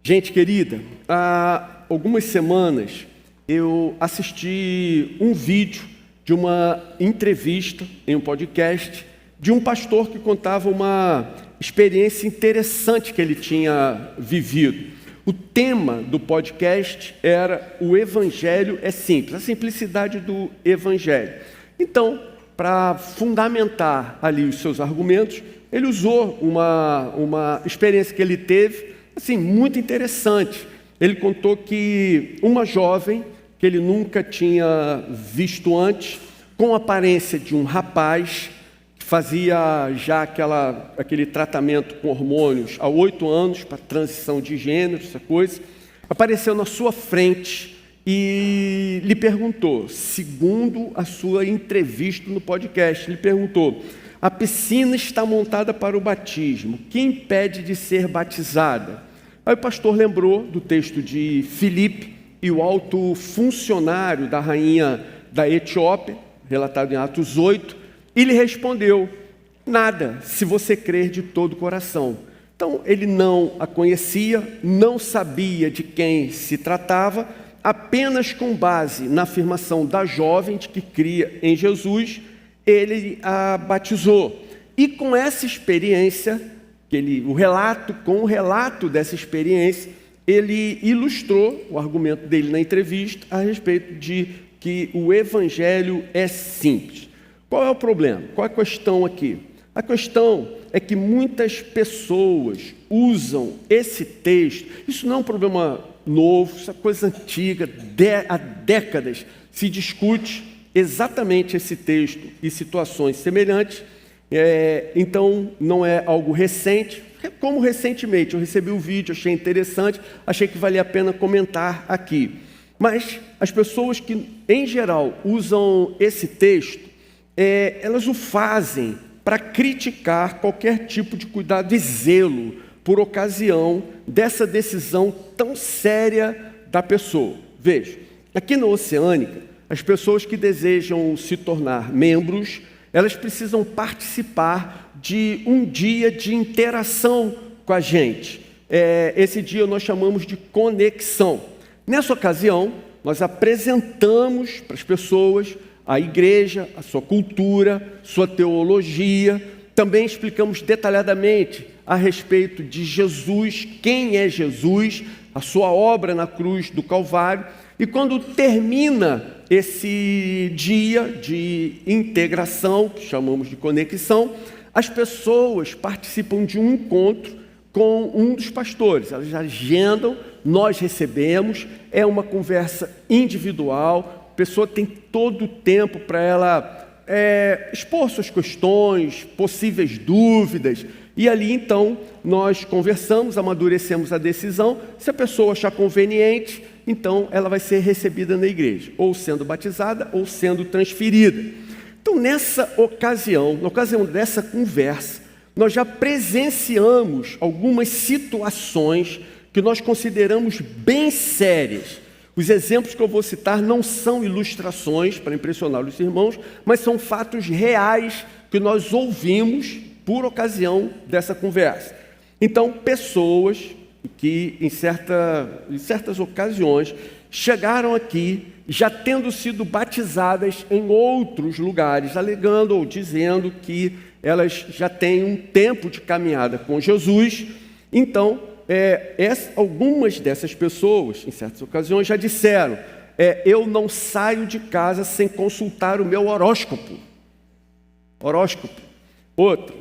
Gente querida, há algumas semanas eu assisti um vídeo de uma entrevista em um podcast de um pastor que contava uma experiência interessante que ele tinha vivido. O tema do podcast era "O Evangelho é Simples", a simplicidade do Evangelho. Então, para fundamentar ali os seus argumentos, ele usou uma experiência que ele teve, assim, muito interessante. Ele contou que uma jovem que ele nunca tinha visto antes, com a aparência de um rapaz, que fazia já aquele tratamento com hormônios há 8 anos, para transição de gênero, essa coisa, apareceu na sua frente e lhe perguntou, segundo a sua entrevista no podcast, lhe perguntou: a piscina está montada para o batismo, que impede de ser batizada? Aí o pastor lembrou do texto de Filipe e o alto funcionário da rainha da Etiópia, relatado em Atos 8, e lhe respondeu: nada, se você crer de todo o coração. Então ele não a conhecia, não sabia de quem se tratava, apenas com base na afirmação da jovem de que cria em Jesus, ele a batizou. E com essa experiência, com o relato dessa experiência, ele ilustrou o argumento dele na entrevista a respeito de que o Evangelho é simples. Qual é o problema? Qual é a questão aqui? A questão é que muitas pessoas usam esse texto. Isso não é um problema novo, isso é coisa antiga, há décadas se discute exatamente esse texto e situações semelhantes. Então não é algo recente. Como recentemente eu recebi o vídeo, achei interessante, achei que valia a pena comentar aqui. Mas as pessoas que em geral usam esse texto, elas o fazem para criticar qualquer tipo de cuidado e zelo por ocasião dessa decisão tão séria da pessoa. Veja, aqui na Oceânica, as pessoas que desejam se tornar membros, elas precisam participar de um dia de interação com a gente. Esse dia nós chamamos de conexão. Nessa ocasião, nós apresentamos para as pessoas a igreja, a sua cultura, sua teologia. Também explicamos detalhadamente a respeito de Jesus, quem é Jesus, a sua obra na cruz do Calvário. E quando termina esse dia de integração, que chamamos de conexão, as pessoas participam de um encontro com um dos pastores. Elas agendam, nós recebemos, é uma conversa individual, a pessoa tem todo o tempo para ela expor suas questões, possíveis dúvidas, e ali então nós conversamos, amadurecemos a decisão. Se a pessoa achar conveniente, então ela vai ser recebida na igreja, ou sendo batizada ou sendo transferida. Então nessa ocasião, na ocasião dessa conversa, nós já presenciamos algumas situações que nós consideramos bem sérias. Os exemplos que eu vou citar não são ilustrações para impressionar os irmãos, mas são fatos reais que nós ouvimos por ocasião dessa conversa. Então, pessoas que em certas ocasiões chegaram aqui já tendo sido batizadas em outros lugares, alegando ou dizendo que elas já têm um tempo de caminhada com Jesus. Então, algumas dessas pessoas, em certas ocasiões, já disseram: eu não saio de casa sem consultar o meu horóscopo. Outro,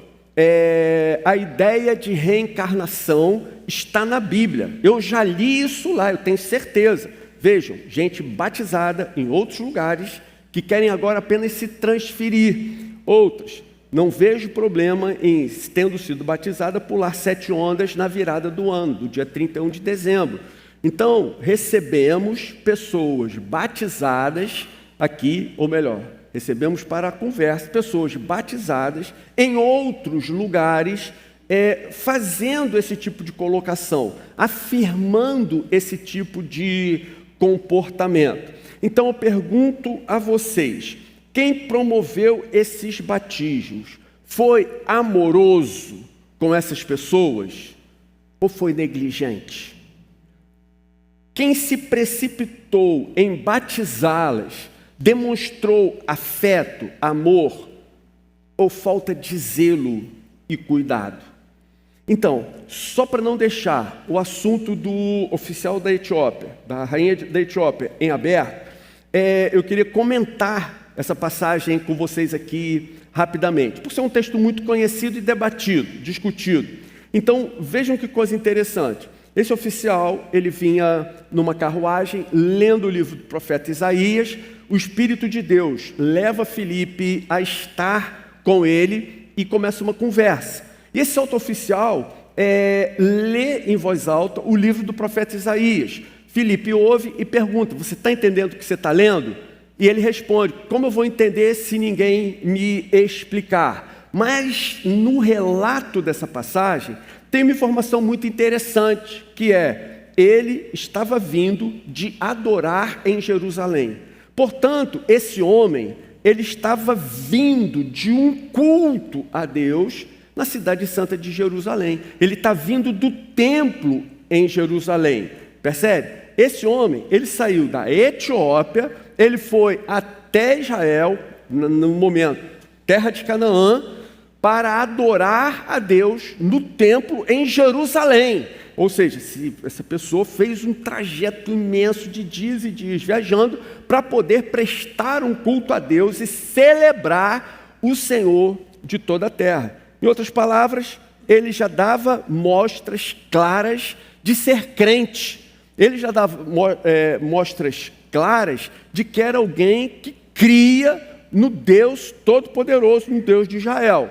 a ideia de reencarnação está na Bíblia. Eu já li isso lá, eu tenho certeza. Vejam, gente batizada em outros lugares que querem agora apenas se transferir. Outras, não vejo problema em, tendo sido batizada, pular 7 ondas na virada do ano, do dia 31 de dezembro. Então, recebemos pessoas batizadas aqui, ou melhor, recebemos para a conversa pessoas batizadas em outros lugares, fazendo esse tipo de colocação, afirmando esse tipo de comportamento. Então eu pergunto a vocês: quem promoveu esses batismos foi amoroso com essas pessoas ou foi negligente? quem se precipitou em batizá-las demonstrou afeto, amor ou falta de zelo e cuidado? Então, só para não deixar o assunto do oficial da Etiópia, da rainha da Etiópia, em aberto, eu queria comentar essa passagem com vocês aqui rapidamente, por ser um texto muito conhecido e debatido, discutido. Então, vejam que coisa interessante. Esse oficial, ele vinha numa carruagem, lendo o livro do profeta Isaías. O Espírito de Deus leva Filipe a estar com ele e começa uma conversa. E esse alto oficial lê em voz alta o livro do profeta Isaías. Filipe ouve e pergunta: você está entendendo o que você está lendo? E ele responde: como eu vou entender se ninguém me explicar? Mas no relato dessa passagem tem uma informação muito interessante, que ele estava vindo de adorar em Jerusalém. Portanto, esse homem, ele estava vindo de um culto a Deus na cidade santa de Jerusalém. Ele está vindo do templo em Jerusalém. Percebe? Esse homem, ele saiu da Etiópia, ele foi até Israel, no momento, terra de Canaã, para adorar a Deus no templo em Jerusalém. Ou seja, essa pessoa fez um trajeto imenso de dias e dias viajando para poder prestar um culto a Deus e celebrar o Senhor de toda a terra. Em outras palavras, ele já dava mostras claras de ser crente. Ele já dava mostras claras de que era alguém que cria no Deus Todo-Poderoso, no Deus de Israel.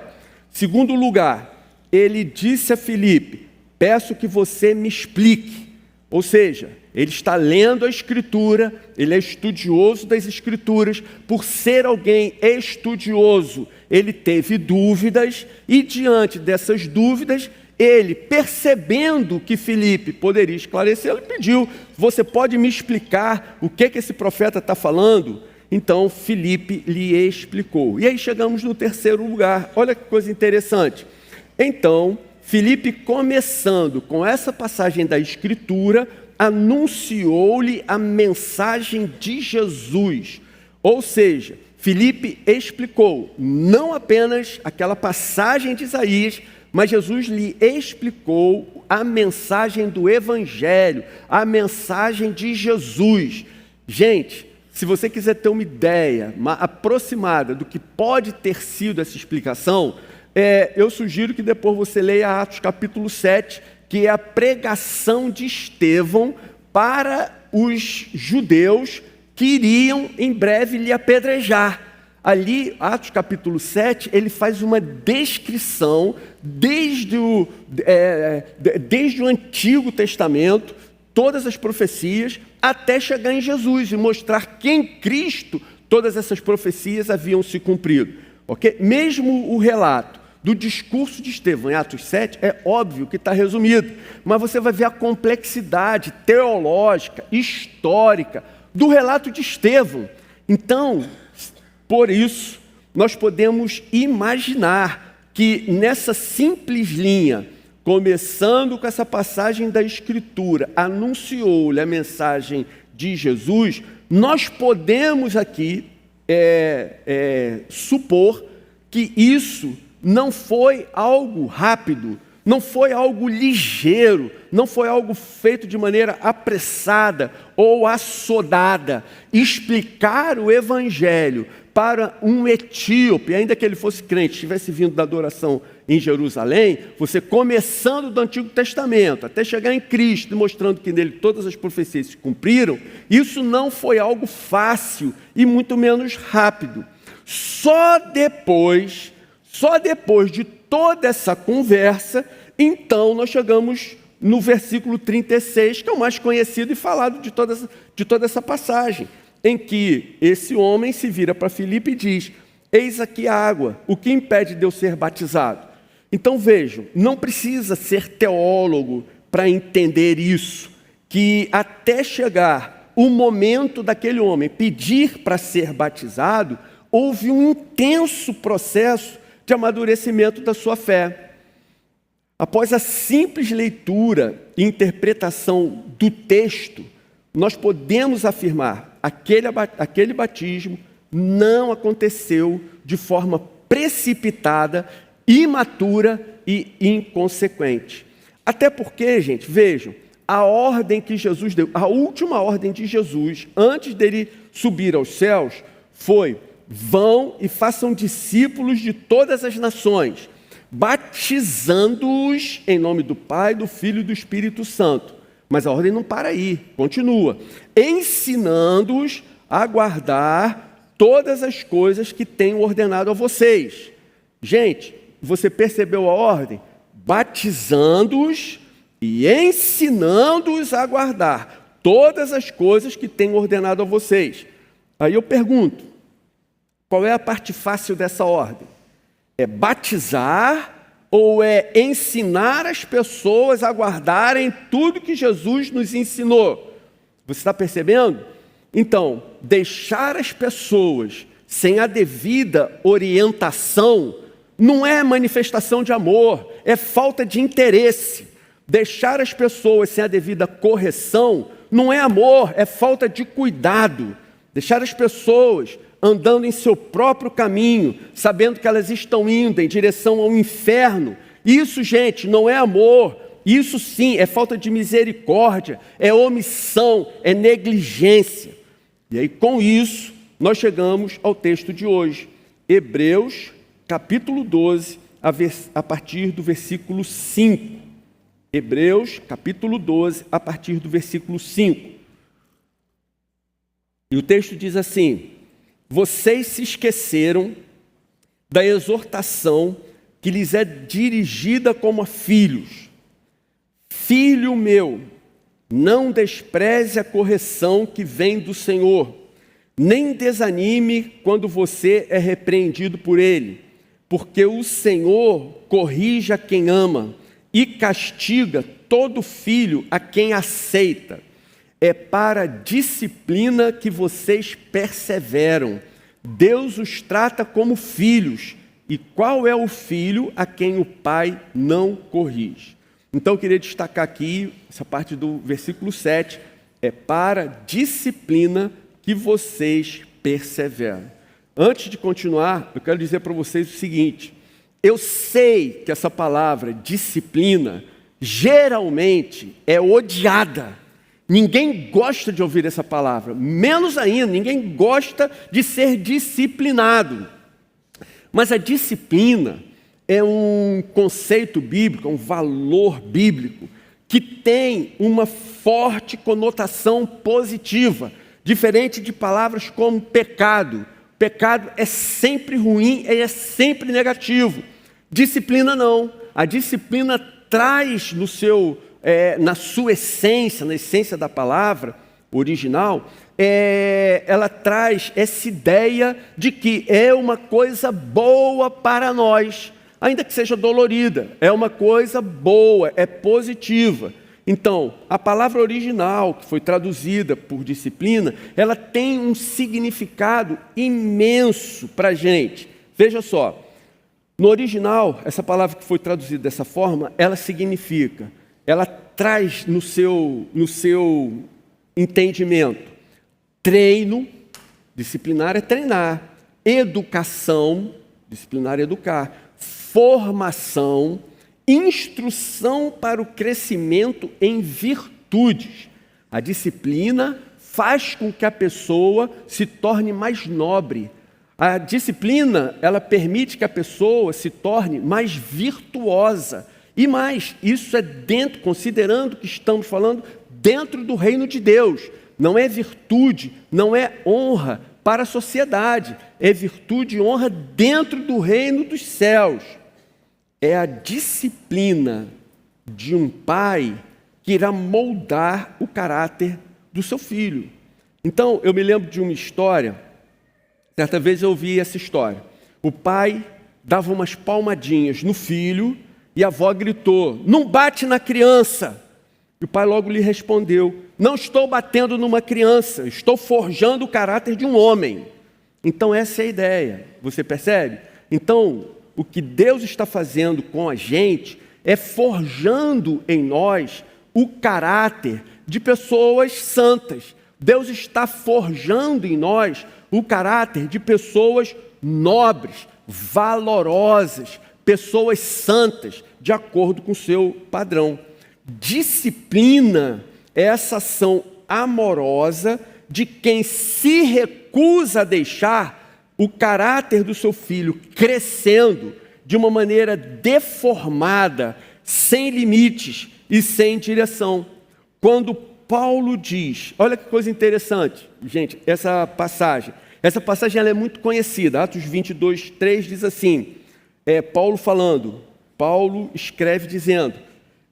Segundo lugar, ele disse a Filipe: peço que você me explique. Ou seja, ele está lendo a Escritura, ele é estudioso das Escrituras. Por ser alguém estudioso, ele teve dúvidas, e diante dessas dúvidas, ele, percebendo que Filipe poderia esclarecer, ele pediu: você pode me explicar o que esse profeta está falando? Então, Filipe lhe explicou. E aí chegamos no terceiro lugar. Olha que coisa interessante. Então, Filipe, começando com essa passagem da Escritura, anunciou-lhe a mensagem de Jesus. Ou seja, Filipe explicou não apenas aquela passagem de Isaías, mas Jesus lhe explicou a mensagem do Evangelho, a mensagem de Jesus. Gente, se você quiser ter uma ideia aproximada do que pode ter sido essa explicação, eu sugiro que depois você leia Atos capítulo 7, que é a pregação de Estevão para os judeus que iriam em breve lhe apedrejar. Ali, Atos capítulo 7, ele faz uma descrição desde o Antigo Testamento, todas as profecias, até chegar em Jesus e mostrar que em Cristo todas essas profecias haviam se cumprido. Okay? Mesmo o relato do discurso de Estevão em Atos 7 é óbvio que está resumido, mas você vai ver a complexidade teológica, histórica do relato de Estevão. Então, por isso, nós podemos imaginar que nessa simples linha, começando com essa passagem da Escritura, anunciou-lhe a mensagem de Jesus, nós podemos aqui supor que isso não foi algo rápido, não foi algo ligeiro, não foi algo feito de maneira apressada ou assodada. Explicar o Evangelho para um etíope, ainda que ele fosse crente, estivesse vindo da adoração em Jerusalém, você começando do Antigo Testamento, até chegar em Cristo, mostrando que nele todas as profecias se cumpriram, isso não foi algo fácil e muito menos rápido. Só depois de toda essa conversa, então nós chegamos no versículo 36, que é o mais conhecido e falado de toda essa passagem, em que esse homem se vira para Filipe e diz: eis aqui a água, o que impede de eu ser batizado? Então vejam, não precisa ser teólogo para entender isso, que até chegar o momento daquele homem pedir para ser batizado, houve um intenso processo de amadurecimento da sua fé. Após a simples leitura e interpretação do texto, nós podemos afirmar, aquele batismo não aconteceu de forma precipitada, imatura e inconsequente. Até porque, gente, vejam, a ordem que Jesus deu, a última ordem de Jesus, antes dele subir aos céus, foi: vão e façam discípulos de todas as nações, batizando-os em nome do Pai, do Filho e do Espírito Santo. Mas a ordem não para aí, continua. Ensinando-os a guardar todas as coisas que tenho ordenado a vocês. Gente, você percebeu a ordem? Batizando-os e ensinando-os a guardar todas as coisas que tenho ordenado a vocês. Aí eu pergunto, qual é a parte fácil dessa ordem? É batizar ou é ensinar as pessoas a guardarem tudo que Jesus nos ensinou? Você está percebendo? Então, deixar as pessoas sem a devida orientação não é manifestação de amor, é falta de interesse. Deixar as pessoas sem a devida correção não é amor, é falta de cuidado. Deixar as pessoas andando em seu próprio caminho, sabendo que elas estão indo em direção ao inferno, isso, gente, não é amor. Isso sim é falta de misericórdia, é omissão, é negligência. E aí, com isso, nós chegamos ao texto de hoje, Hebreus, capítulo 12, a partir do versículo 5. Hebreus, capítulo 12, a partir do versículo 5. E o texto diz assim: vocês se esqueceram da exortação que lhes é dirigida como a filhos. Filho meu, não despreze a correção que vem do Senhor, nem desanime quando você é repreendido por Ele, porque o Senhor corrige a quem ama e castiga todo filho a quem aceita. É para a disciplina que vocês perseveram. Deus os trata como filhos. E qual é o filho a quem o pai não corrige? Então eu queria destacar aqui, essa parte do versículo 7, é para a disciplina que vocês perseveram. Antes de continuar, eu quero dizer para vocês o seguinte: eu sei que essa palavra disciplina geralmente é odiada. Ninguém gosta de ouvir essa palavra, menos ainda, ninguém gosta de ser disciplinado. Mas a disciplina é um conceito bíblico, um valor bíblico, que tem uma forte conotação positiva, diferente de palavras como pecado. Pecado é sempre ruim, é sempre negativo. Disciplina não. A disciplina traz na sua essência, na essência da palavra original, ela traz essa ideia de que é uma coisa boa para nós, ainda que seja dolorida, é uma coisa boa, é positiva. Então, a palavra original, que foi traduzida por disciplina, ela tem um significado imenso para a gente. Veja só, no original, essa palavra que foi traduzida dessa forma, ela significa, ela traz no seu entendimento, treino, disciplinar é treinar, educação, disciplinar é educar, formação, instrução para o crescimento em virtudes. A disciplina faz com que a pessoa se torne mais nobre. A disciplina, ela permite que a pessoa se torne mais virtuosa. E mais, isso é dentro, considerando que estamos falando dentro do reino de Deus. Não é virtude, não é honra para a sociedade. É virtude e honra dentro do reino dos céus. É a disciplina de um pai que irá moldar o caráter do seu filho. Então, eu me lembro de uma história, certa vez eu ouvi essa história. O pai dava umas palmadinhas no filho e a avó gritou: não bate na criança. E o pai logo lhe respondeu: não estou batendo numa criança, estou forjando o caráter de um homem. Então essa é a ideia, você percebe? Então, o que Deus está fazendo com a gente é forjando em nós o caráter de pessoas santas. Deus está forjando em nós o caráter de pessoas nobres, valorosas, pessoas santas, de acordo com o seu padrão. Disciplina é essa ação amorosa de quem se recusa a deixar o caráter do seu filho crescendo de uma maneira deformada, sem limites e sem direção. Quando Paulo diz, olha que coisa interessante, gente, essa passagem ela é muito conhecida. Atos 22, 3 diz assim, Paulo falando, Paulo escreve dizendo,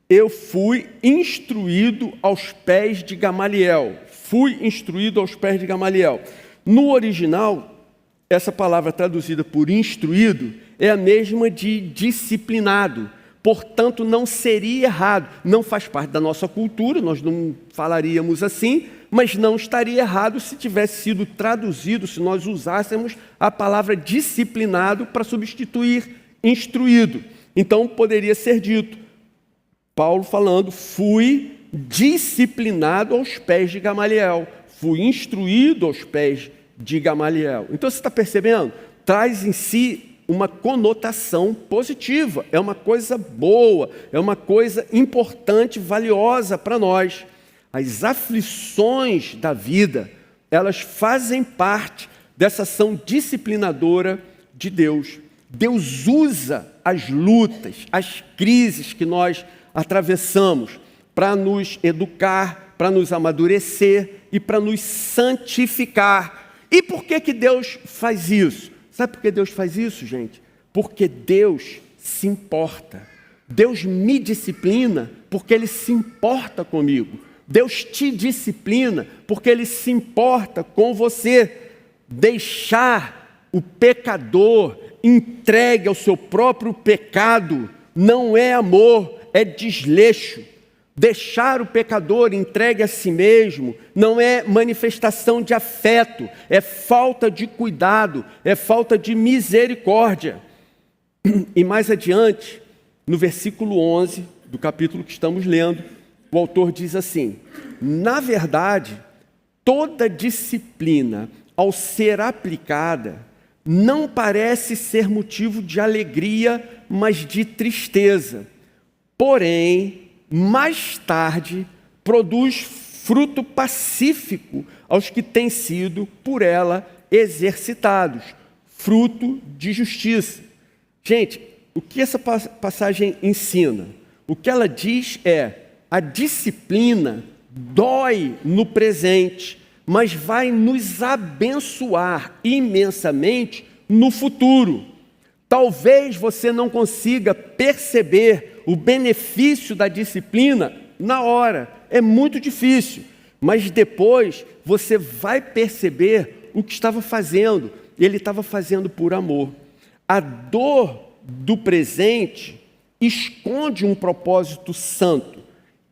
eu fui instruído aos pés de Gamaliel. Fui instruído aos pés de Gamaliel. No original, essa palavra traduzida por instruído é a mesma de disciplinado. Portanto, não seria errado. Não faz parte da nossa cultura, nós não falaríamos assim, mas não estaria errado se tivesse sido traduzido, se nós usássemos a palavra disciplinado para substituir instruído. Então, poderia ser dito, Paulo falando, fui disciplinado aos pés de Gamaliel, fui instruído aos pés de Gamaliel. Então, você está percebendo? Traz em si uma conotação positiva, é uma coisa boa, é uma coisa importante, valiosa para nós. As aflições da vida, elas fazem parte dessa ação disciplinadora de Deus. Deus usa as lutas, as crises que nós atravessamos para nos educar, para nos amadurecer e para nos santificar. E por que Deus faz isso? Sabe por que Deus faz isso, gente? Porque Deus se importa. Deus me disciplina porque Ele se importa comigo. Deus te disciplina porque Ele se importa com você. Deixar o pecador entregue ao seu próprio pecado não é amor, é desleixo. Deixar o pecador entregue a si mesmo não é manifestação de afeto, é falta de cuidado, é falta de misericórdia. E mais adiante, no versículo 11 do capítulo que estamos lendo, o autor diz assim, na verdade, toda disciplina, ao ser aplicada, não parece ser motivo de alegria, mas de tristeza. Porém, mais tarde, produz fruto pacífico aos que têm sido por ela exercitados, fruto de justiça. Gente, o que essa passagem ensina? O que ela diz é, a disciplina dói no presente, mas vai nos abençoar imensamente no futuro. Talvez você não consiga perceber o benefício da disciplina na hora, é muito difícil, mas depois você vai perceber o que estava fazendo, ele estava fazendo por amor. A dor do presente esconde um propósito santo,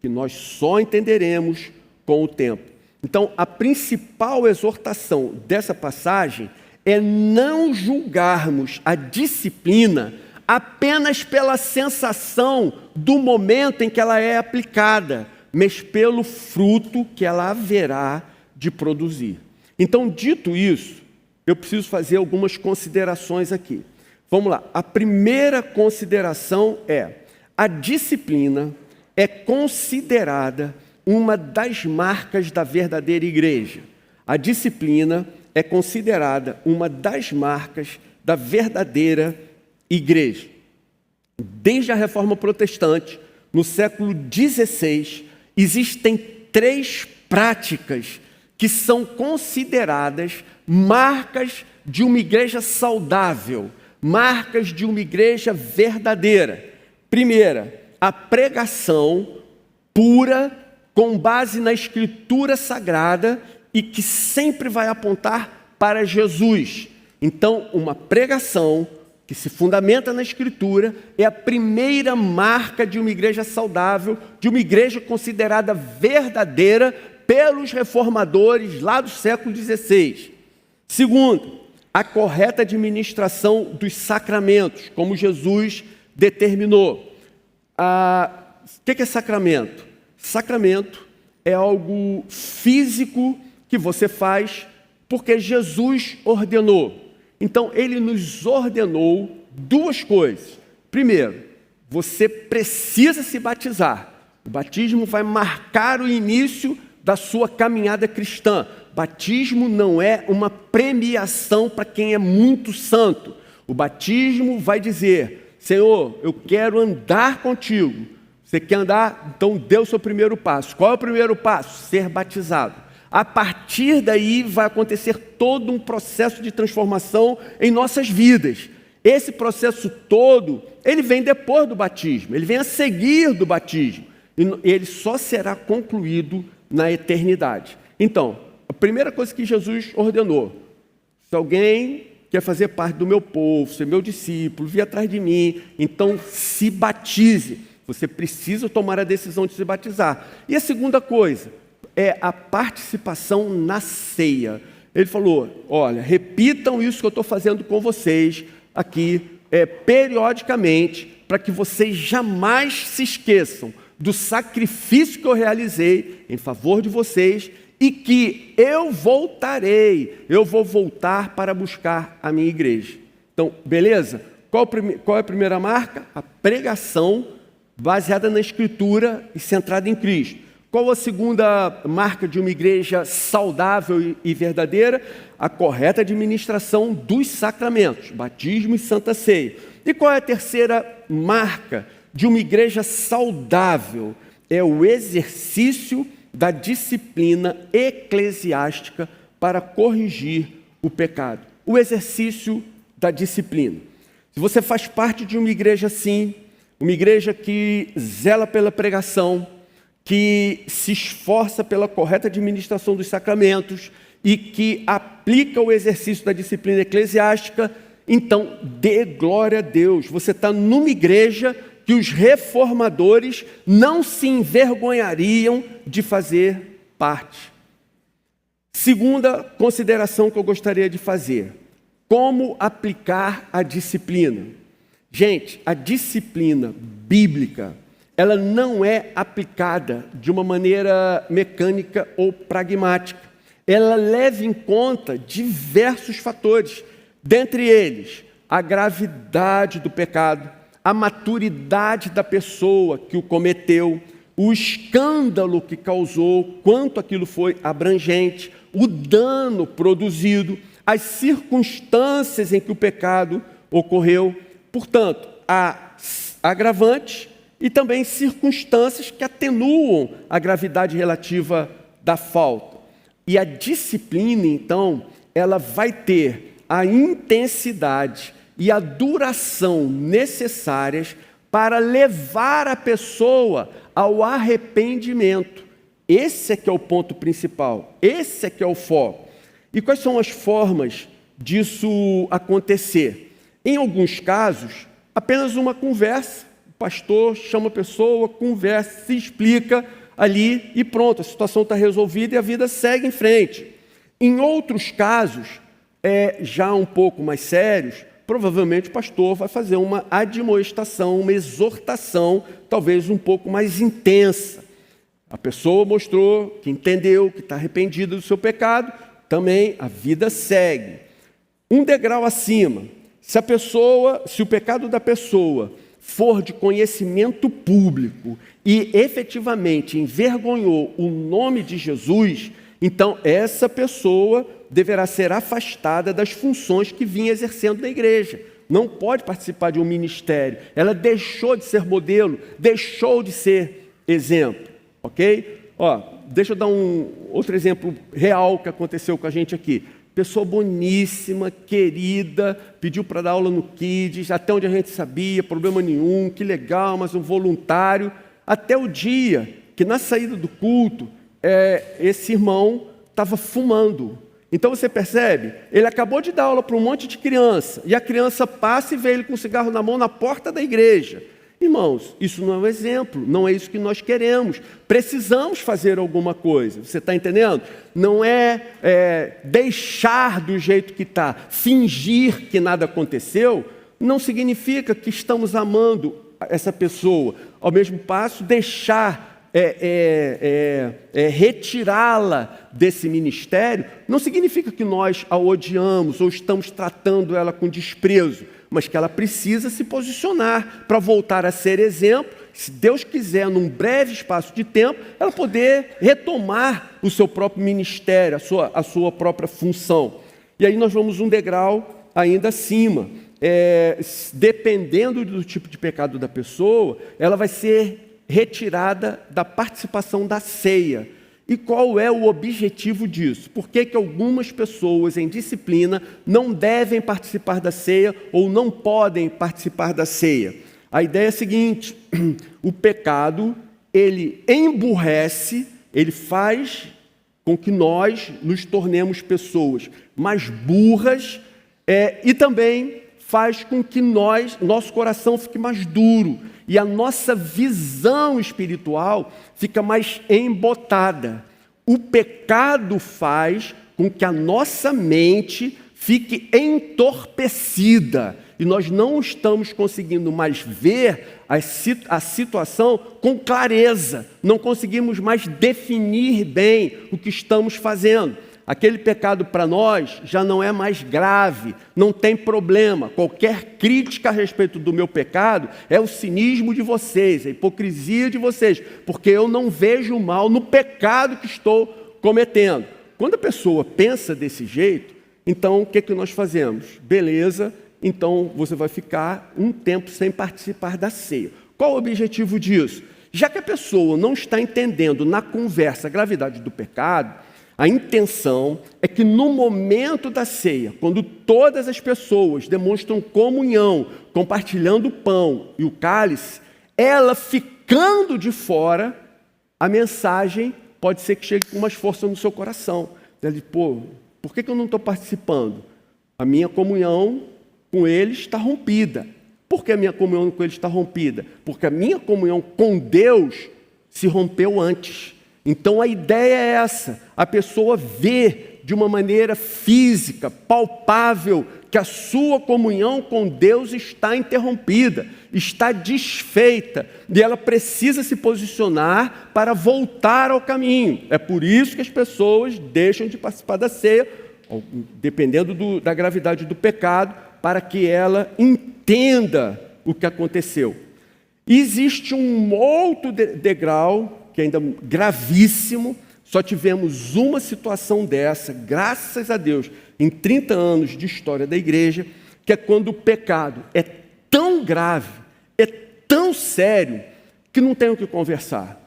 que nós só entenderemos com o tempo. Então, a principal exortação dessa passagem é não julgarmos a disciplina apenas pela sensação do momento em que ela é aplicada, mas pelo fruto que ela haverá de produzir. Então, dito isso, eu preciso fazer algumas considerações aqui. Vamos lá. A primeira consideração é: a disciplina é considerada uma das marcas da verdadeira igreja. A disciplina é considerada uma das marcas da verdadeira igreja. Desde a Reforma Protestante, no século XVI, existem 3 práticas que são consideradas marcas de uma igreja saudável, marcas de uma igreja verdadeira. Primeira, a pregação pura, com base na Escritura Sagrada e que sempre vai apontar para Jesus. Então, uma pregação que se fundamenta na Escritura é a primeira marca de uma igreja saudável, de uma igreja considerada verdadeira pelos reformadores lá do século XVI. Segundo, a correta administração dos sacramentos, como Jesus determinou. O que é sacramento? Sacramento é algo físico que você faz porque Jesus ordenou. Então, ele nos ordenou duas coisas. Primeiro, você precisa se batizar. O batismo vai marcar o início da sua caminhada cristã. Batismo não é uma premiação para quem é muito santo. O batismo vai dizer: Senhor, eu quero andar contigo. Você quer andar? Então dê o seu primeiro passo. Qual é o primeiro passo? Ser batizado. A partir daí vai acontecer todo um processo de transformação em nossas vidas. Esse processo todo, ele vem depois do batismo, ele vem a seguir do batismo. E ele só será concluído na eternidade. Então, a primeira coisa que Jesus ordenou: se alguém quer fazer parte do meu povo, ser meu discípulo, vir atrás de mim, então se batize. Você precisa tomar a decisão de se batizar. E a segunda coisa é a participação na ceia. Ele falou: olha, repitam isso que eu estou fazendo com vocês aqui, periodicamente, para que vocês jamais se esqueçam do sacrifício que eu realizei em favor de vocês e que eu vou voltar para buscar a minha igreja. Então, beleza? Qual é a primeira marca? A pregação baseada na Escritura e centrada em Cristo. Qual a segunda marca de uma igreja saudável e verdadeira? A correta administração dos sacramentos, batismo e santa ceia. E qual é a terceira marca de uma igreja saudável? É o exercício da disciplina eclesiástica para corrigir o pecado. O exercício da disciplina. Se você faz parte de uma igreja assim, uma igreja que zela pela pregação, que se esforça pela correta administração dos sacramentos e que aplica o exercício da disciplina eclesiástica, então dê glória a Deus. Você está numa igreja que os reformadores não se envergonhariam de fazer parte. Segunda consideração que eu gostaria de fazer: como aplicar a disciplina. Gente, a disciplina bíblica, ela não é aplicada de uma maneira mecânica ou pragmática. Ela leva em conta diversos fatores, dentre eles a gravidade do pecado, a maturidade da pessoa que o cometeu, o escândalo que causou, quanto aquilo foi abrangente, o dano produzido, as circunstâncias em que o pecado ocorreu. Portanto, há agravantes e também circunstâncias que atenuam a gravidade relativa da falta. E a disciplina, então, ela vai ter a intensidade e a duração necessárias para levar a pessoa ao arrependimento. Esse é que é o ponto principal, esse é que é o foco. E quais são as formas disso acontecer? Em alguns casos, apenas uma conversa. O pastor chama a pessoa, conversa, se explica ali e pronto, a situação está resolvida e a vida segue em frente. Em outros casos, já um pouco mais sérios, provavelmente o pastor vai fazer uma admoestação, uma exortação, talvez um pouco mais intensa. A pessoa mostrou que entendeu, que está arrependida do seu pecado, também a vida segue. Um degrau acima, se o pecado da pessoa for de conhecimento público e efetivamente envergonhou o nome de Jesus, então essa pessoa deverá ser afastada das funções que vinha exercendo na igreja. Não pode participar de um ministério. Ela deixou de ser modelo, deixou de ser exemplo, ok? Deixa eu dar um outro exemplo real que aconteceu com a gente aqui. Pessoa boníssima, querida, pediu para dar aula no Kids, até onde a gente sabia, problema nenhum, que legal, mas um voluntário. Até o dia que na saída do culto, esse irmão estava fumando. Então você percebe, ele acabou de dar aula para um monte de criança, e a criança passa e vê ele com um cigarro na mão na porta da igreja. Irmãos, isso não é um exemplo, não é isso que nós queremos. Precisamos fazer alguma coisa, você está entendendo? Não é deixar do jeito que está, fingir que nada aconteceu, não significa que estamos amando essa pessoa. Ao mesmo passo, deixar retirá-la desse ministério, não significa que nós a odiamos ou estamos tratando ela com desprezo, mas que ela precisa se posicionar para voltar a ser exemplo, se Deus quiser, num breve espaço de tempo, ela poder retomar o seu próprio ministério, a sua própria função. E aí nós vamos um degrau ainda acima. Dependendo do tipo de pecado da pessoa, ela vai ser retirada da participação da ceia. E qual é o objetivo disso? Por que algumas pessoas em disciplina não devem participar da ceia ou não podem participar da ceia? A ideia é a seguinte: o pecado, ele emburrece, ele faz com que nós nos tornemos pessoas mais burras e também faz com que nosso coração fique mais duro e a nossa visão espiritual fica mais embotada. O pecado faz com que a nossa mente fique entorpecida e nós não estamos conseguindo mais ver a situação com clareza, não conseguimos mais definir bem o que estamos fazendo. Aquele pecado para nós já não é mais grave, não tem problema. Qualquer crítica a respeito do meu pecado é o cinismo de vocês, a hipocrisia de vocês, porque eu não vejo o mal no pecado que estou cometendo. Quando a pessoa pensa desse jeito, então o que nós fazemos? Beleza, então você vai ficar um tempo sem participar da ceia. Qual o objetivo disso? Já que a pessoa não está entendendo na conversa a gravidade do pecado, a intenção é que no momento da ceia, quando todas as pessoas demonstram comunhão, compartilhando o pão e o cálice, ela ficando de fora, a mensagem pode ser que chegue com mais força no seu coração. Ela diz, por que eu não estou participando? A minha comunhão com ele está rompida. Por que a minha comunhão com ele está rompida? Porque a minha comunhão com Deus se rompeu antes. Então a ideia é essa, a pessoa vê de uma maneira física, palpável, que a sua comunhão com Deus está interrompida, está desfeita, e ela precisa se posicionar para voltar ao caminho. É por isso que as pessoas deixam de participar da ceia, dependendo da gravidade do pecado, para que ela entenda o que aconteceu. E existe um outro degrau, que ainda é gravíssimo, só tivemos uma situação dessa, graças a Deus, em 30 anos de história da igreja, que é quando o pecado é tão grave, é tão sério, que não tem o que conversar.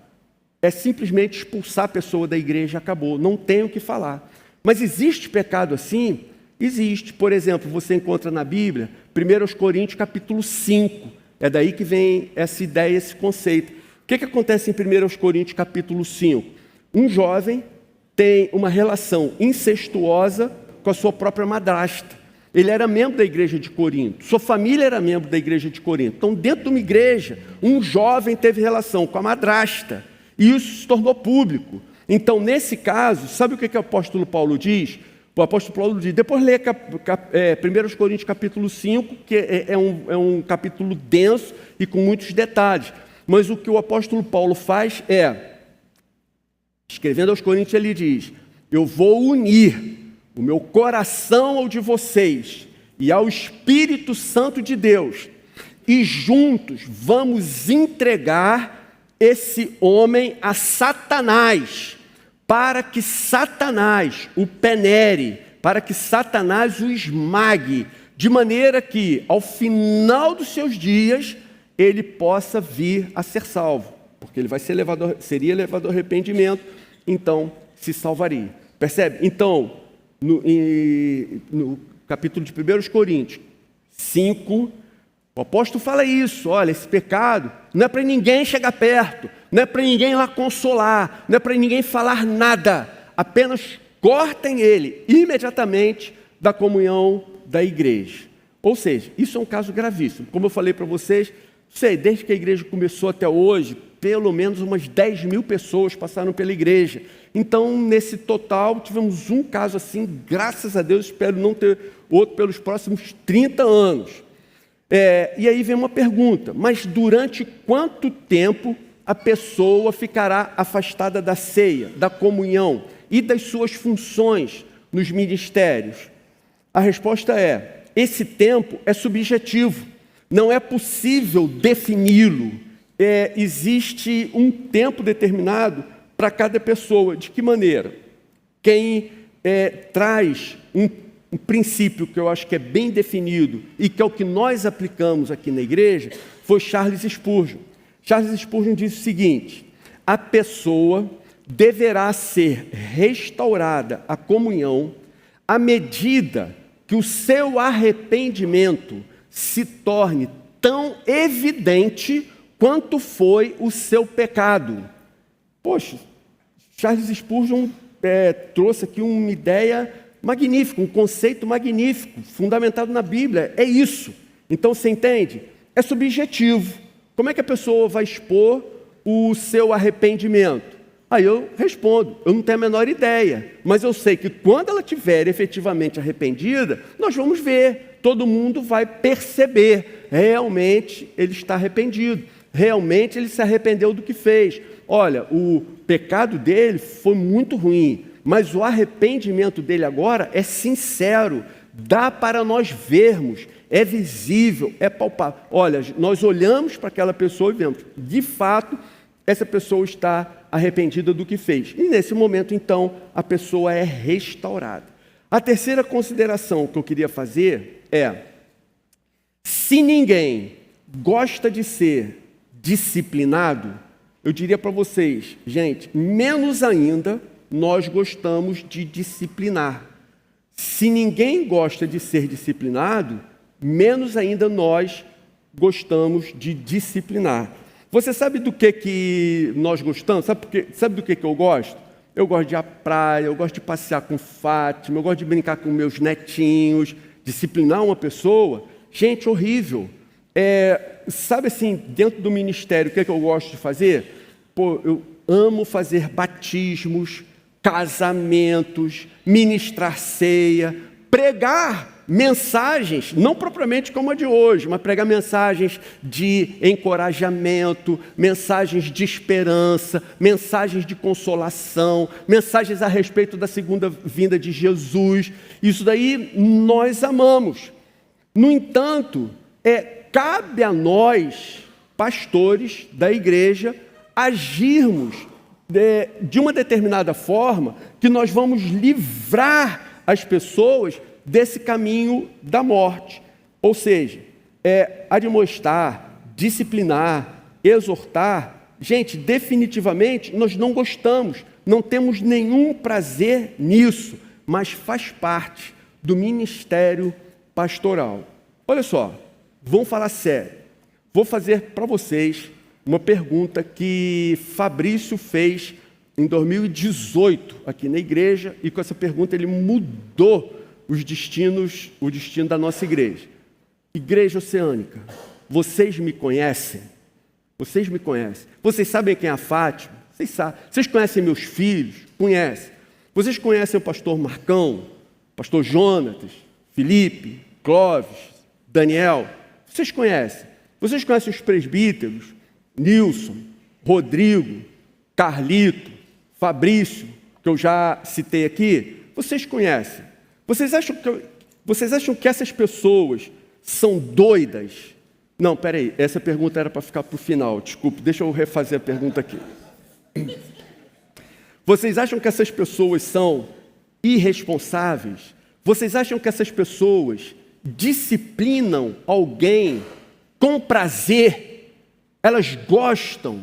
É simplesmente expulsar a pessoa da igreja, acabou, não tem o que falar. Mas existe pecado assim? Existe. Por exemplo, você encontra na Bíblia, 1 Coríntios capítulo 5, é daí que vem essa ideia, esse conceito. O que acontece em 1 Coríntios capítulo 5? Um jovem tem uma relação incestuosa com a sua própria madrasta. Ele era membro da igreja de Corinto, sua família era membro da igreja de Corinto. Então, dentro de uma igreja, um jovem teve relação com a madrasta, e isso se tornou público. Então, nesse caso, sabe o que o apóstolo Paulo diz? O apóstolo Paulo diz, depois lê 1 Coríntios capítulo 5, que é um capítulo denso e com muitos detalhes. Mas o que o apóstolo Paulo faz escrevendo aos Coríntios, ele diz, eu vou unir o meu coração ao de vocês e ao Espírito Santo de Deus, e juntos vamos entregar esse homem a Satanás, para que Satanás o penere, para que Satanás o esmague, de maneira que, ao final dos seus dias, ele possa vir a ser salvo, porque ele seria levado ao arrependimento, então se salvaria. Percebe? Então, no capítulo de 1 Coríntios 5, o apóstolo fala isso, olha, esse pecado não é para ninguém chegar perto, não é para ninguém lá consolar, não é para ninguém falar nada, apenas cortem ele imediatamente da comunhão da igreja. Ou seja, isso é um caso gravíssimo. Como eu falei para vocês, desde que a igreja começou até hoje, pelo menos umas 10 mil pessoas passaram pela igreja. Então, nesse total, tivemos um caso assim, graças a Deus, espero não ter outro pelos próximos 30 anos. E aí vem uma pergunta, mas durante quanto tempo a pessoa ficará afastada da ceia, da comunhão e das suas funções nos ministérios? A resposta é: esse tempo é subjetivo, não é possível defini-lo. Existe um tempo determinado para cada pessoa. De que maneira? Quem traz um princípio que eu acho que é bem definido e que é o que nós aplicamos aqui na igreja foi Charles Spurgeon. Charles Spurgeon diz o seguinte: a pessoa deverá ser restaurada à comunhão à medida que o seu arrependimento se torne tão evidente quanto foi o seu pecado. Poxa, Charles Spurgeon trouxe aqui uma ideia magnífica, um conceito magnífico, fundamentado na Bíblia. É isso. Então, você entende? É subjetivo. Como é que a pessoa vai expor o seu arrependimento? Aí eu respondo: eu não tenho a menor ideia, mas eu sei que quando ela estiver efetivamente arrependida, nós vamos ver, todo mundo vai perceber, realmente ele está arrependido, realmente ele se arrependeu do que fez. Olha, o pecado dele foi muito ruim, mas o arrependimento dele agora é sincero, dá para nós vermos, é visível, é palpável. Olha, nós olhamos para aquela pessoa e vemos, de fato, essa pessoa está arrependida do que fez. E nesse momento, então, a pessoa é restaurada. A terceira consideração que eu queria fazer é: se ninguém gosta de ser disciplinado, eu diria para vocês, gente, menos ainda nós gostamos de disciplinar. Se ninguém gosta de ser disciplinado, menos ainda nós gostamos de disciplinar. Você sabe do que nós gostamos? Sabe do que eu gosto? Eu gosto de ir à praia, eu gosto de passear com Fátima, eu gosto de brincar com meus netinhos. Disciplinar uma pessoa, gente, horrível. Sabe assim, dentro do ministério, o que eu gosto de fazer? Eu amo fazer batismos, casamentos, ministrar ceia, pregar mensagens, não propriamente como a de hoje, mas pregar mensagens de encorajamento, mensagens de esperança, mensagens de consolação, mensagens a respeito da segunda vinda de Jesus. Isso daí nós amamos. No entanto, cabe a nós, pastores da igreja, agirmos de uma determinada forma que nós vamos livrar as pessoas desse caminho da morte. Ou seja, admoestar, disciplinar, exortar. Gente, definitivamente nós não gostamos, não temos nenhum prazer nisso, mas faz parte do ministério pastoral. Olha só, vamos falar sério. Vou fazer para vocês uma pergunta que Fabrício fez em 2018 aqui na igreja, e com essa pergunta ele mudou o destino da nossa igreja. Igreja Oceânica, vocês me conhecem? Vocês me conhecem? Vocês sabem quem é a Fátima? Vocês sabem. Vocês conhecem meus filhos? Conhecem. Vocês conhecem o pastor Marcão, pastor Jonatas, Felipe, Clóvis, Daniel? Vocês conhecem. Vocês conhecem os presbíteros? Nilson, Rodrigo, Carlito, Fabrício, que eu já citei aqui? Vocês conhecem. Vocês acham que essas pessoas são doidas? Não, peraí, essa pergunta era para ficar para o final, desculpe, deixa eu refazer a pergunta aqui. Vocês acham que essas pessoas são irresponsáveis? Vocês acham que essas pessoas disciplinam alguém com prazer? Elas gostam?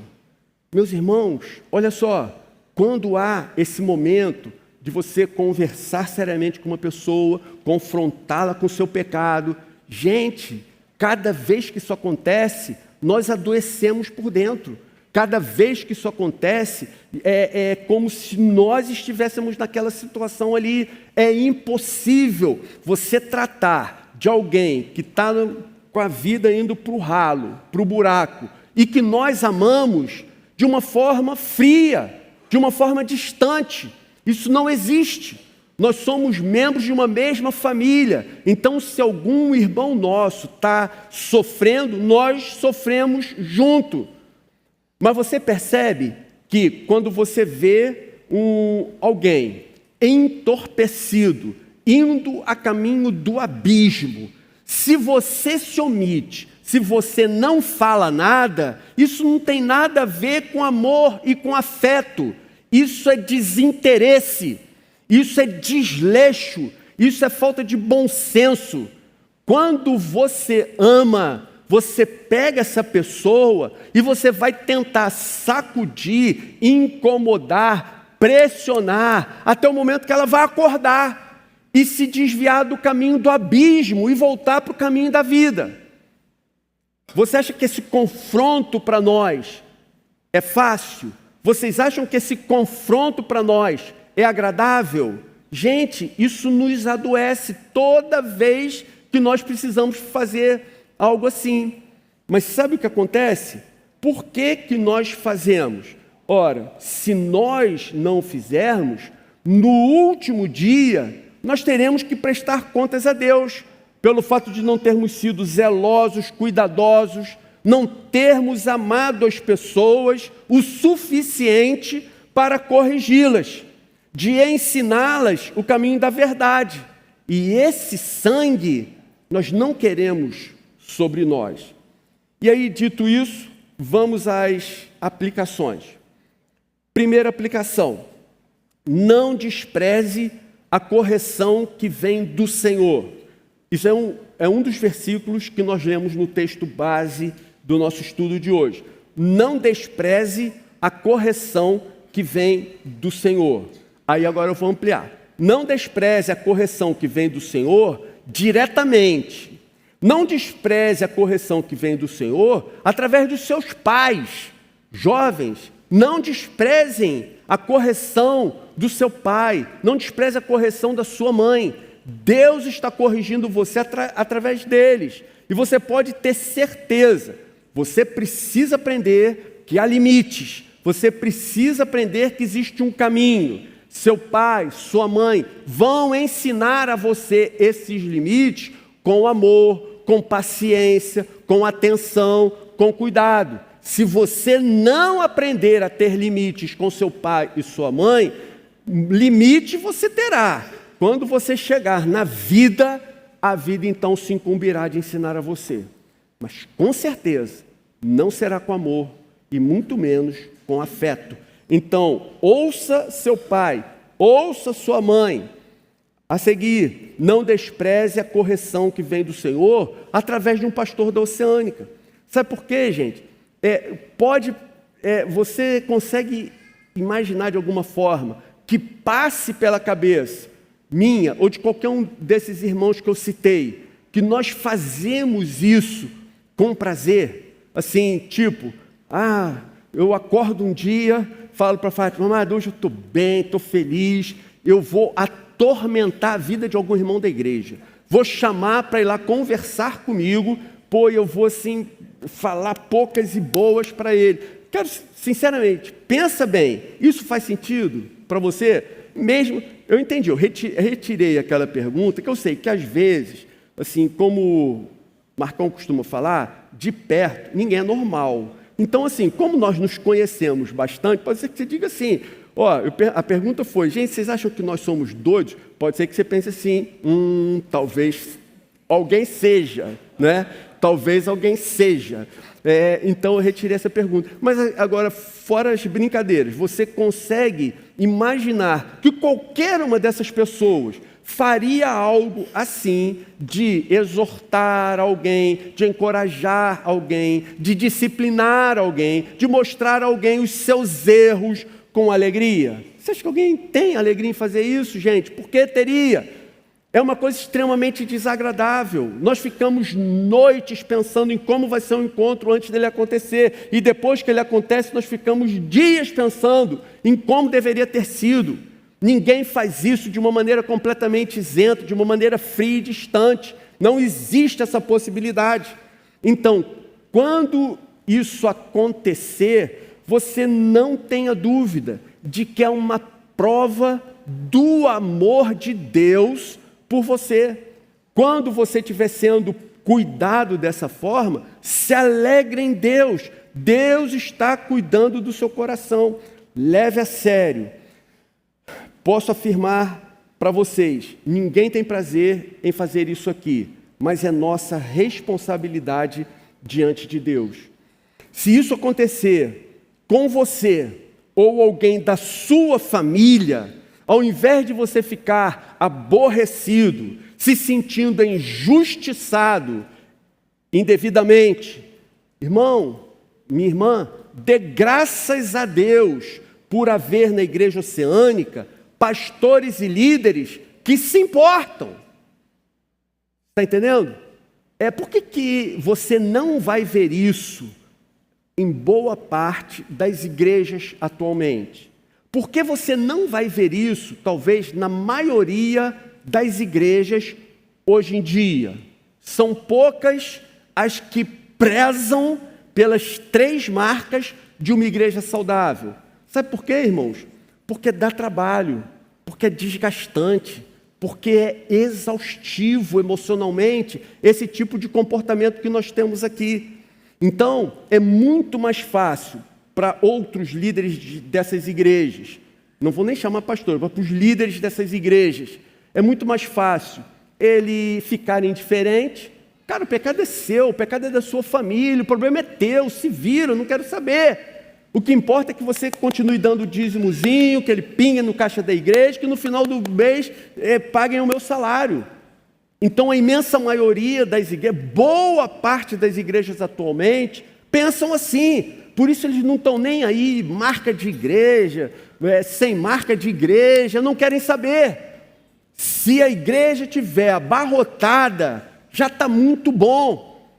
Meus irmãos, olha só, quando há esse momento de você conversar seriamente com uma pessoa, confrontá-la com o seu pecado, gente, cada vez que isso acontece, nós adoecemos por dentro. Cada vez que isso acontece, é como se nós estivéssemos naquela situação ali. É impossível você tratar de alguém que está com a vida indo para o ralo, para o buraco, e que nós amamos de uma forma fria, de uma forma distante. Isso não existe. Nós somos membros de uma mesma família. Então, se algum irmão nosso está sofrendo, nós sofremos junto. Mas você percebe que quando você vê alguém entorpecido, indo a caminho do abismo, se você se omite, se você não fala nada, isso não tem nada a ver com amor e com afeto. Isso é desinteresse, isso é desleixo, isso é falta de bom senso. Quando você ama, você pega essa pessoa e você vai tentar sacudir, incomodar, pressionar, até o momento que ela vai acordar e se desviar do caminho do abismo e voltar para o caminho da vida. Você acha que esse confronto para nós é fácil? Vocês acham que esse confronto para nós é agradável? Gente, isso nos adoece toda vez que nós precisamos fazer algo assim. Mas sabe o que acontece? Por que que nós fazemos? Ora, se nós não fizermos, no último dia, nós teremos que prestar contas a Deus, pelo fato de não termos sido zelosos, cuidadosos, não termos amado as pessoas o suficiente para corrigi-las, de ensiná-las o caminho da verdade. E esse sangue nós não queremos sobre nós. E aí, dito isso, vamos às aplicações. Primeira aplicação: não despreze a correção que vem do Senhor. Isso é um dos versículos que nós lemos no texto base do nosso estudo de hoje. Não despreze a correção que vem do Senhor. Aí agora eu vou ampliar. Não despreze a correção que vem do Senhor diretamente. Não despreze a correção que vem do Senhor através dos seus pais. Jovens, não desprezem a correção do seu pai. Não despreze a correção da sua mãe. Deus está corrigindo você através deles. E você pode ter certeza. Você precisa aprender que há limites. Você precisa aprender que existe um caminho. Seu pai, sua mãe vão ensinar a você esses limites com amor, com paciência, com atenção, com cuidado. Se você não aprender a ter limites com seu pai e sua mãe, limite você terá. Quando você chegar na vida, a vida então se incumbirá de ensinar a você. Mas com certeza não será com amor e muito menos com afeto. Então, ouça seu pai, ouça sua mãe. A seguir, não despreze a correção que vem do Senhor através de um pastor da Oceânica. Sabe por quê, gente? Você consegue imaginar de alguma forma que passe pela cabeça minha ou de qualquer um desses irmãos que eu citei, que nós fazemos isso com prazer? Assim, tipo, eu acordo um dia, falo para a Fátima, mas hoje eu estou bem, estou feliz, eu vou atormentar a vida de algum irmão da igreja, vou chamar para ir lá conversar comigo, eu vou assim, falar poucas e boas para ele. Quero, sinceramente, pensa bem, isso faz sentido para você? Mesmo, eu entendi, eu retirei aquela pergunta, que eu sei que às vezes, assim, como Marcão costuma falar, de perto, ninguém é normal. Então, assim, como nós nos conhecemos bastante, pode ser que você diga assim, a pergunta foi, gente, vocês acham que nós somos doidos? Pode ser que você pense assim, talvez alguém seja, né? Talvez alguém seja. Então, eu retirei essa pergunta. Mas agora, fora as brincadeiras, você consegue imaginar que qualquer uma dessas pessoas faria algo assim, de exortar alguém, de encorajar alguém, de disciplinar alguém, de mostrar a alguém os seus erros com alegria? Você acha que alguém tem alegria em fazer isso, gente? Por que teria? É uma coisa extremamente desagradável. Nós ficamos noites pensando em como vai ser o encontro antes dele acontecer. E depois que ele acontece, nós ficamos dias pensando em como deveria ter sido. Ninguém faz isso de uma maneira completamente isenta, de uma maneira fria e distante. Não existe essa possibilidade. Então, quando isso acontecer, você não tenha dúvida de que é uma prova do amor de Deus por você. Quando você estiver sendo cuidado dessa forma, se alegre em Deus. Deus está cuidando do seu coração. Leve a sério. Posso afirmar para vocês, ninguém tem prazer em fazer isso aqui, mas é nossa responsabilidade diante de Deus. Se isso acontecer com você ou alguém da sua família, ao invés de você ficar aborrecido, se sentindo injustiçado indevidamente, irmão, minha irmã, dê graças a Deus por haver na Igreja Oceânica pastores e líderes que se importam. Está entendendo? Por que você não vai ver isso em boa parte das igrejas atualmente? Por que você não vai ver isso, talvez, na maioria das igrejas hoje em dia? São poucas as que prezam pelas 3 marcas de uma igreja saudável. Sabe por quê, irmãos? Porque dá trabalho, porque é desgastante, porque é exaustivo emocionalmente esse tipo de comportamento que nós temos aqui. Então, é muito mais fácil para outros líderes dessas igrejas, não vou nem chamar pastor, mas para os líderes dessas igrejas, é muito mais fácil ele ficar indiferente. Cara, o pecado é seu, o pecado é da sua família, o problema é teu, se vira, eu não quero saber. O que importa é que você continue dando o dízimozinho, que ele pinga no caixa da igreja, que no final do mês paguem o meu salário. Então a imensa maioria das igrejas, boa parte das igrejas atualmente, pensam assim. Por isso eles não estão nem aí, marca de igreja, sem marca de igreja, não querem saber. Se a igreja estiver abarrotada, já está muito bom.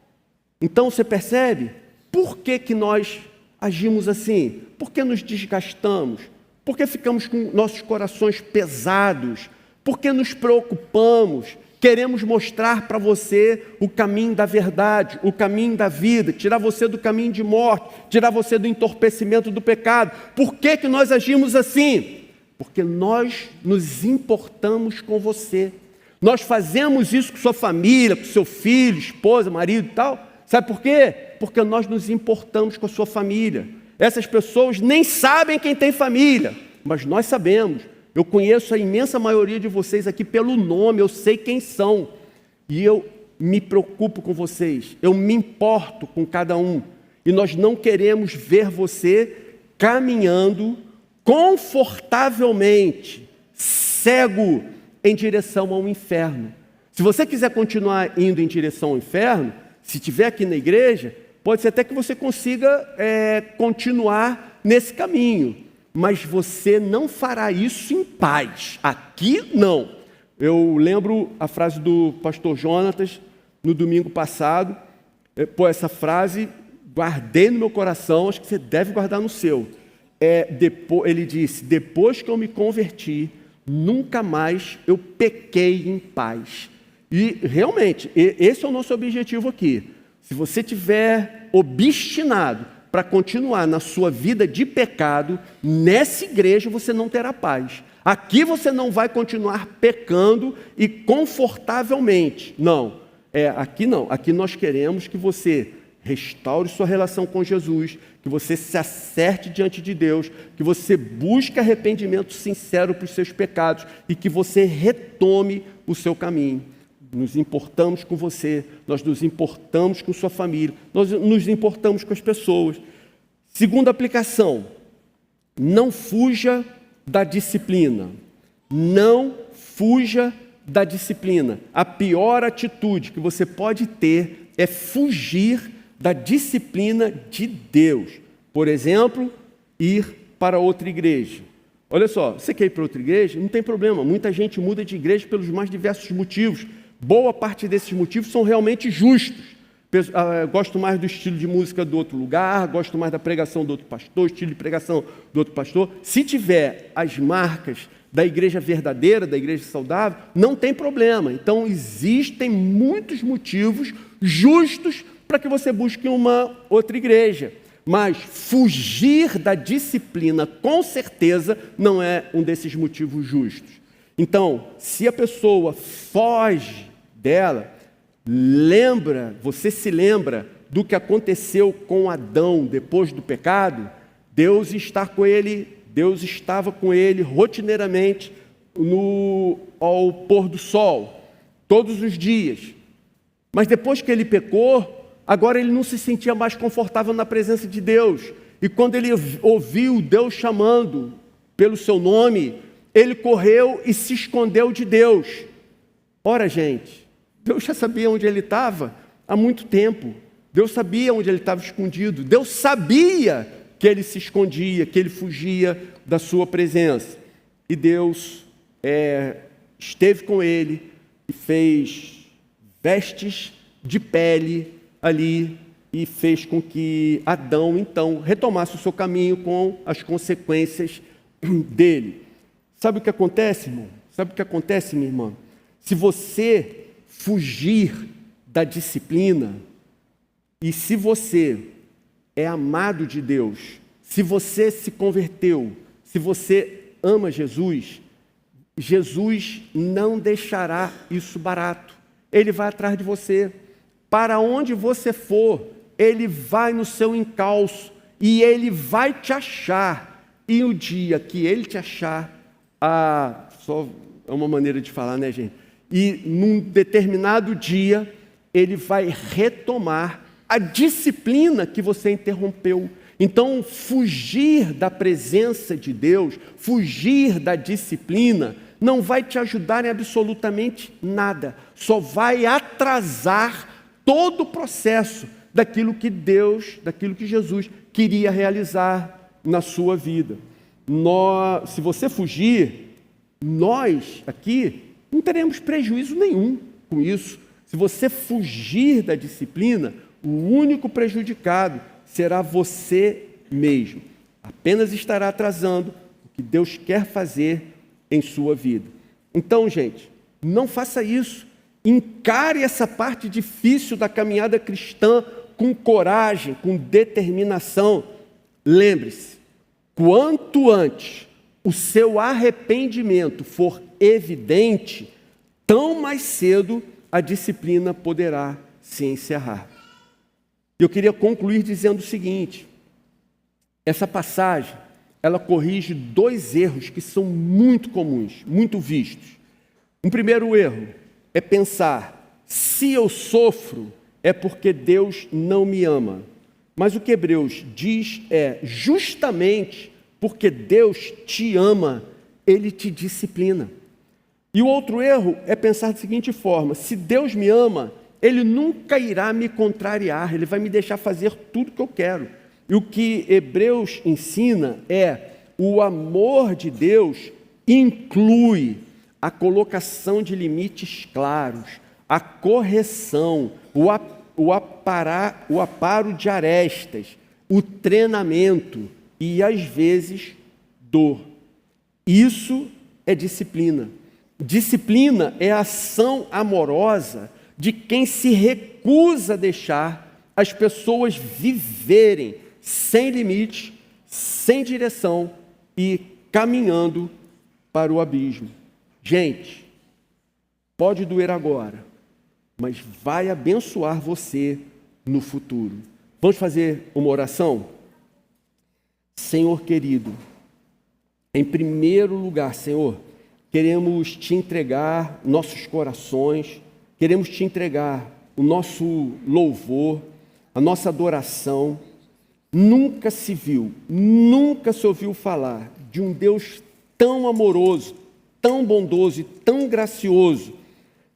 Então você percebe? Por que nós agimos assim? Por que nos desgastamos? Por que ficamos com nossos corações pesados? Por que nos preocupamos? Queremos mostrar para você o caminho da verdade, o caminho da vida, tirar você do caminho de morte, tirar você do entorpecimento do pecado. Por que nós agimos assim? Porque nós nos importamos com você. Nós fazemos isso com sua família, com seu filho, esposa, marido e tal. Sabe por quê? Porque nós nos importamos com a sua família. Essas pessoas nem sabem quem tem família, mas nós sabemos. Eu conheço a imensa maioria de vocês aqui pelo nome, eu sei quem são. E eu me preocupo com vocês, eu me importo com cada um. E nós não queremos ver você caminhando confortavelmente, cego, em direção ao inferno. Se você quiser continuar indo em direção ao inferno, se estiver aqui na igreja, pode ser até que você consiga continuar nesse caminho. Mas você não fará isso em paz. Aqui, não. Eu lembro a frase do pastor Jonatas, no domingo passado. Essa frase, guardei no meu coração, acho que você deve guardar no seu. Ele disse, depois que eu me converti, nunca mais eu pequei em paz. E, realmente, esse é o nosso objetivo aqui. Se você estiver obstinado para continuar na sua vida de pecado, nessa igreja você não terá paz. Aqui você não vai continuar pecando e confortavelmente. Não, aqui não. Aqui nós queremos que você restaure sua relação com Jesus, que você se acerte diante de Deus, que você busque arrependimento sincero para os seus pecados e que você retome o seu caminho. Nos importamos com você, nós nos importamos com sua família, nós nos importamos com as pessoas. Segunda aplicação, não fuja da disciplina. Não fuja da disciplina. A pior atitude que você pode ter é fugir da disciplina de Deus. Por exemplo, ir para outra igreja. Olha só, você quer ir para outra igreja? Não tem problema, muita gente muda de igreja pelos mais diversos motivos. Boa parte desses motivos são realmente justos. Gosto mais do estilo de música do outro lugar, gosto mais da pregação do outro pastor, estilo de pregação do outro pastor. Se tiver as marcas da igreja verdadeira, da igreja saudável, não tem problema. Então, existem muitos motivos justos para que você busque uma outra igreja. Mas fugir da disciplina, com certeza, não é um desses motivos justos. Então, se a pessoa foge dela, Você se lembra do que aconteceu com Adão depois do pecado? Deus estava com ele rotineiramente ao pôr do sol, todos os dias. Mas depois que ele pecou, agora ele não se sentia mais confortável na presença de Deus. E quando ele ouviu Deus chamando pelo seu nome, ele correu e se escondeu de Deus. Ora, gente, Deus já sabia onde ele estava há muito tempo. Deus sabia onde ele estava escondido. Deus sabia que ele se escondia, que ele fugia da sua presença. E Deus esteve com ele e fez vestes de pele ali e fez com que Adão, então, retomasse o seu caminho com as consequências dele. Sabe o que acontece, irmão? Sabe o que acontece, minha irmã? Se você fugir da disciplina, e se você é amado de Deus, se você se converteu, se você ama Jesus, Jesus não deixará isso barato. Ele vai atrás de você. Para onde você for, Ele vai no seu encalço e Ele vai te achar. E o dia que Ele te achar, só é uma maneira de falar, né, gente? E num determinado dia, Ele vai retomar a disciplina que você interrompeu. Então, fugir da presença de Deus, fugir da disciplina, não vai te ajudar em absolutamente nada. Só vai atrasar todo o processo daquilo que Jesus queria realizar na sua vida. Se você fugir, nós aqui não teremos prejuízo nenhum com isso. Se você fugir da disciplina, o único prejudicado será você mesmo. Apenas estará atrasando o que Deus quer fazer em sua vida. Então, gente, não faça isso. Encare essa parte difícil da caminhada cristã com coragem, com determinação. Lembre-se, quanto antes o seu arrependimento for evidente, tão mais cedo a disciplina poderá se encerrar. Eu queria concluir dizendo o seguinte: essa passagem, ela corrige 2 erros que são muito comuns, muito vistos. Um primeiro erro é pensar, se eu sofro, é porque Deus não me ama. Mas o que Hebreus diz é, justamente porque Deus te ama, Ele te disciplina. E o outro erro é pensar da seguinte forma: se Deus me ama, Ele nunca irá me contrariar, Ele vai me deixar fazer tudo que eu quero. E o que Hebreus ensina é, o amor de Deus inclui a colocação de limites claros, a correção, o aparo de arestas, o treinamento e, às vezes, dor. Isso é disciplina. Disciplina é a ação amorosa de quem se recusa a deixar as pessoas viverem sem limite, sem direção e caminhando para o abismo. Gente, pode doer agora, mas vai abençoar você no futuro. Vamos fazer uma oração? Senhor querido, em primeiro lugar, Senhor, queremos te entregar nossos corações, queremos te entregar o nosso louvor, a nossa adoração. Nunca se viu, nunca se ouviu falar de um Deus tão amoroso, tão bondoso e tão gracioso,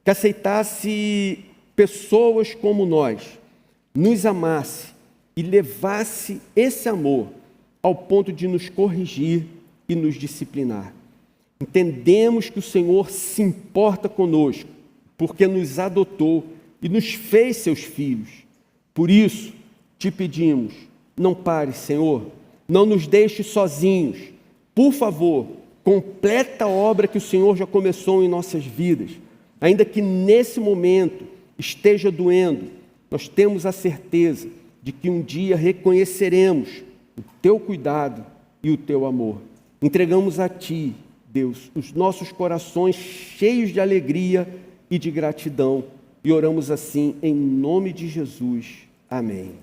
que aceitasse pessoas como nós, nos amasse e levasse esse amor ao ponto de nos corrigir e nos disciplinar. Entendemos que o Senhor se importa conosco, porque nos adotou e nos fez seus filhos. Por isso, te pedimos, não pare, Senhor, não nos deixe sozinhos. Por favor, completa a obra que o Senhor já começou em nossas vidas. Ainda que nesse momento esteja doendo, nós temos a certeza de que um dia reconheceremos o teu cuidado e o teu amor. Entregamos a ti, Deus, os nossos corações cheios de alegria e de gratidão E oramos assim em nome de Jesus. Amém.